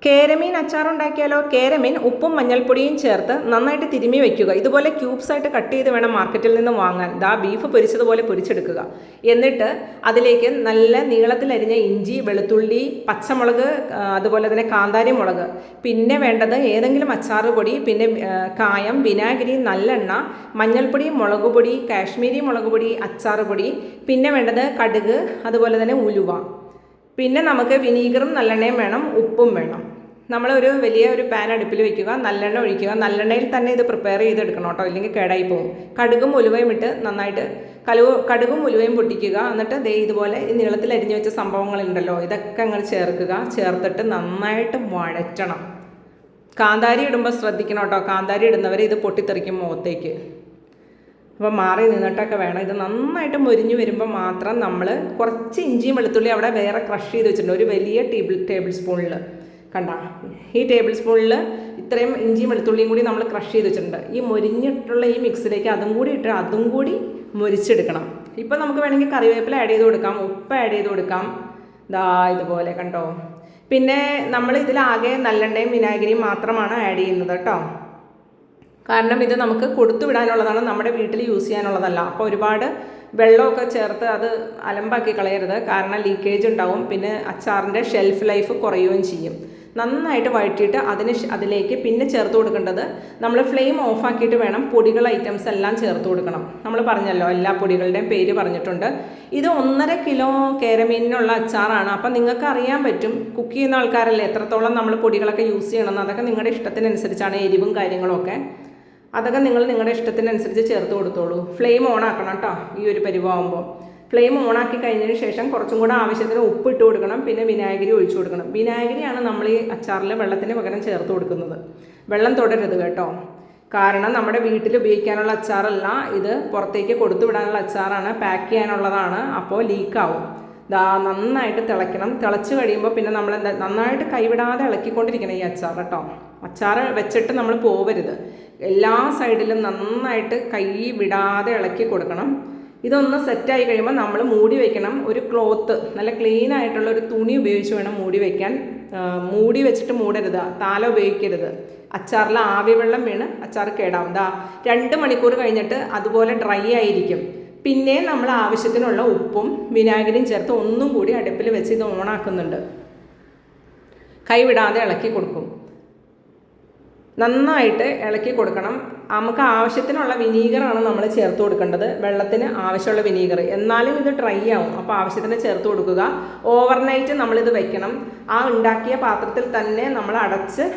കേരമീൻ അച്ചാറുണ്ടാക്കിയാലോ? കേരമീൻ ഉപ്പും മഞ്ഞൾപ്പൊടിയും ചേർത്ത് നന്നായിട്ട് തിരുമ്മി വയ്ക്കുക. ഇതുപോലെ ക്യൂബ്സ് ആയിട്ട് കട്ട് ചെയ്ത് വേണം മാർക്കറ്റിൽ നിന്ന് വാങ്ങാൻ. ബീഫ് പൊരിച്ചതുപോലെ പൊരിച്ചെടുക്കുക. എന്നിട്ട് അതിലേക്ക് നല്ല നീളത്തിലരിഞ്ഞ ഇഞ്ചി, വെളുത്തുള്ളി, പച്ചമുളക്, അതുപോലെ തന്നെ കാന്താരി മുളക്, പിന്നെ വേണ്ടത് ഏതെങ്കിലും അച്ചാറ് പൊടി, പിന്നെ കായം, വിനാഗിരി, നല്ലെണ്ണ, മഞ്ഞൾപ്പൊടി, മുളക് പൊടി, കാശ്മീരി മുളക് പൊടി, അച്ചാറ് പൊടി, പിന്നെ വേണ്ടത് കടുക്, അതുപോലെ തന്നെ ഉലുവ, പിന്നെ നമുക്ക് വിനീഗറും നല്ലെണ്ണയും വേണം, ഉപ്പും വേണം. നമ്മളൊരു വലിയ പാൻ അടുപ്പിൽ വെക്കുക, നല്ലെണ്ണ ഒഴിക്കുക. നല്ലെണ്ണയിൽ തന്നെ ഇത് പ്രിപ്പയർ ചെയ്തെടുക്കണം കേട്ടോ, ഇല്ലെങ്കിൽ കേടായി പോകും. കടുകും ഉലുവയും ഇട്ട് നന്നായിട്ട് കടുകും ഉലുവയും പൊട്ടിക്കുക. എന്നിട്ട് ഇതുപോലെ ഈ നീളത്തിൽ അരിഞ്ഞു വെച്ച സംഭവങ്ങളുണ്ടല്ലോ, ഇതൊക്കെ അങ്ങനെ ചേർക്കുക. ചേർത്തിട്ട് നന്നായിട്ട് വഴറ്റണം. കാന്താരി ഇടുമ്പോൾ ശ്രദ്ധിക്കണം കേട്ടോ, കാന്താരി ഇടുന്നവരെ ഇത് പൊട്ടിത്തെറിക്കും മുഖത്തേക്ക്. അപ്പോൾ മാറി നിന്നിട്ടൊക്കെ വേണം. ഇത് നന്നായിട്ട് മൊരിഞ്ഞ് വരുമ്പോൾ മാത്രം നമ്മൾ കുറച്ച് ഇഞ്ചിയും വെളുത്തുള്ളി അവിടെ വേറെ ക്രഷ് ചെയ്ത് വെച്ചിട്ടുണ്ട്, ഒരു വലിയ ടേബിൾ സ്പൂണിൽ. കണ്ട, ഈ ടേബിൾ സ്പൂണിൽ ഇത്രയും ഇഞ്ചിയും വെളുത്തുള്ളിയും കൂടി നമ്മൾ ക്രഷ് ചെയ്ത് വെച്ചിട്ടുണ്ട്. ഈ മൊരിഞ്ഞിട്ടുള്ള ഈ മിക്സിലേക്ക് അതും കൂടി ഇട്ട് അതും കൂടി മൊരിച്ചെടുക്കണം. ഇപ്പം നമുക്ക് വേണമെങ്കിൽ കറിവേപ്പില ആഡ് ചെയ്ത് കൊടുക്കാം, ഉപ്പ് ആഡ് ചെയ്ത് കൊടുക്കാം. ഇതുപോലെ കണ്ടോ. പിന്നെ നമ്മൾ ഇതിലാകെ നല്ലെണ്ണയും വിനാഗിരിയും മാത്രമാണ് ആഡ് ചെയ്യുന്നത് കേട്ടോ. കാരണം ഇത് നമുക്ക് കൊടുത്തു വിടാനുള്ളതാണ്, നമ്മുടെ വീട്ടിൽ യൂസ് ചെയ്യാനുള്ളതല്ല. അപ്പോൾ ഒരുപാട് വെള്ളമൊക്കെ ചേർത്ത് അത് അലമ്പാക്കി കളയരുത്, കാരണം ലീക്കേജ് ഉണ്ടാവും. പിന്നെ അച്ചാറിൻ്റെ ഷെൽഫ് ലൈഫ് കുറയുകയും ചെയ്യും. നന്നായിട്ട് വഴറ്റിയിട്ട് അതിലേക്ക് പിന്നെ ചേർത്ത് കൊടുക്കേണ്ടത്, നമ്മൾ ഫ്ലെയിം ഓഫാക്കിയിട്ട് വേണം പൊടികൾ ഐറ്റംസ് എല്ലാം ചേർത്ത് കൊടുക്കണം. നമ്മൾ പറഞ്ഞല്ലോ, എല്ലാ പൊടികളുടെയും പേര് പറഞ്ഞിട്ടുണ്ട്. ഇത് 1.5 കിലോ കേരമീനിനുള്ള അച്ചാറാണ്. അപ്പം നിങ്ങൾക്ക് അറിയാൻ പറ്റും, കുക്ക് ചെയ്യുന്ന ആൾക്കാരല്ലേ, എത്രത്തോളം നമ്മൾ പൊടികളൊക്കെ യൂസ് ചെയ്യണമെന്ന്. അതൊക്കെ നിങ്ങളുടെ ഇഷ്ടത്തിനനുസരിച്ചാണ്, എരിവും കാര്യങ്ങളൊക്കെ. അതൊക്കെ നിങ്ങളുടെ ഇഷ്ടത്തിനനുസരിച്ച് ചേർത്ത് കൊടുത്തോളൂ. ഫ്ലെയിം ഓൺ ആക്കണം കേട്ടോ. ഈ ഒരു പരിവാകുമ്പോൾ ഫ്ലെയിം ഓണാക്കി കഴിഞ്ഞതിന് ശേഷം കുറച്ചും കൂടെ ആവശ്യത്തിന് ഉപ്പ് ഇട്ട് കൊടുക്കണം. പിന്നെ വിനാഗിരി ഒഴിച്ചു കൊടുക്കണം. വിനാഗിരിയാണ് നമ്മൾ ഈ അച്ചാറിൽ വെള്ളത്തിന് പകരം ചേർത്ത് കൊടുക്കുന്നത്. വെള്ളം തൊടരുത് കേട്ടോ, കാരണം നമ്മുടെ വീട്ടിൽ ഉപയോഗിക്കാനുള്ള അച്ചാറല്ല ഇത്, പുറത്തേക്ക് കൊടുത്തു വിടാനുള്ള അച്ചാറാണ്, പാക്ക് ചെയ്യാനുള്ളതാണ്. അപ്പോൾ ലീക്കാവും. നന്നായിട്ട് തിളയ്ക്കണം. തിളച്ച് കഴിയുമ്പോൾ പിന്നെ നമ്മൾ നന്നായിട്ട് കൈവിടാതെ ഇളക്കിക്കൊണ്ടിരിക്കണം ഈ അച്ചാർ കേട്ടോ. അച്ചാർ വെച്ചിട്ട് നമ്മൾ പോവരുത്, എല്ലാ സൈഡിലും നന്നായിട്ട് കൈ വിടാതെ ഇളക്കി കൊടുക്കണം. ഇതൊന്ന് സെറ്റായി കഴിയുമ്പോൾ നമ്മൾ മൂടി വയ്ക്കണം. ഒരു ക്ലോത്ത്, നല്ല ക്ലീൻ ആയിട്ടുള്ള ഒരു തുണി ഉപയോഗിച്ച് വേണം മൂടി വയ്ക്കാൻ. മൂടി വെച്ചിട്ട് മൂടരുത്, താല ഉപയോഗിക്കരുത്. അച്ചാറിൽ ആവി വെള്ളം വീണ് അച്ചാർ കേടാവും. 2 മണിക്കൂർ കഴിഞ്ഞിട്ട് അതുപോലെ ഡ്രൈ ആയിരിക്കും. പിന്നെ നമ്മൾ ആവശ്യത്തിനുള്ള ഉപ്പും വിനാഗിരിയും ചേർത്ത് ഒന്നും കൂടി അടുപ്പിൽ വെച്ച് ഇത് ഓണാക്കുന്നുണ്ട്. കൈവിടാതെ ഇളക്കി കൊടുക്കും. നന്നായിട്ട് ഇളക്കി കൊടുക്കണം. നമുക്ക് ആവശ്യത്തിനുള്ള വിനീഗറാണ് നമ്മൾ ചേർത്ത് കൊടുക്കേണ്ടത്, വെള്ളത്തിന് ആവശ്യമുള്ള വിനീഗർ. എന്നാലും ഇത് ഡ്രൈ ആവും, അപ്പോൾ ആവശ്യത്തിന് ചേർത്ത് കൊടുക്കുക. ഓവർനൈറ്റ് നമ്മളിത് വെക്കണം. ആ ഉണ്ടാക്കിയ പാത്രത്തിൽ തന്നെ നമ്മൾ അടച്ച്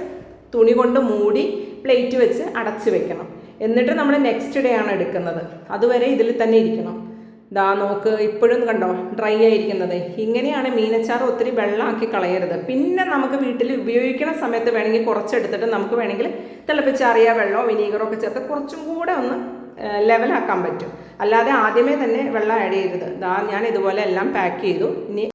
തുണി കൊണ്ട് മൂടി പ്ലേറ്റ് വെച്ച് അടച്ച് വെക്കണം. എന്നിട്ട് നമ്മൾ നെക്സ്റ്റ് ഡേ ആണ് എടുക്കുന്നത്. അതുവരെ ഇതിൽ തന്നെ ഇരിക്കണം. നോക്ക്, ഇപ്പോഴും കണ്ടോ ഡ്രൈ ആയിരിക്കുന്നത്. ഇങ്ങനെയാണ് മീനച്ചാർ. ഒത്തിരി വെള്ളമാക്കി കളയരുത്. പിന്നെ നമുക്ക് വീട്ടിൽ ഉപയോഗിക്കുന്ന സമയത്ത് വേണമെങ്കിൽ കുറച്ചെടുത്തിട്ട് നമുക്ക് വേണമെങ്കിൽ തിളപ്പിച്ചാറിയ വെള്ളമോ വിനീഗറോ ഒക്കെ ചേർത്ത് കുറച്ചും കൂടെ ഒന്ന് ലെവലാക്കാൻ പറ്റും. അല്ലാതെ ആദ്യമേ തന്നെ വെള്ളം ആഡ് ചെയ്യരുത്. ഞാൻ ഇതുപോലെ എല്ലാം പാക്ക് ചെയ്തു. ഇനി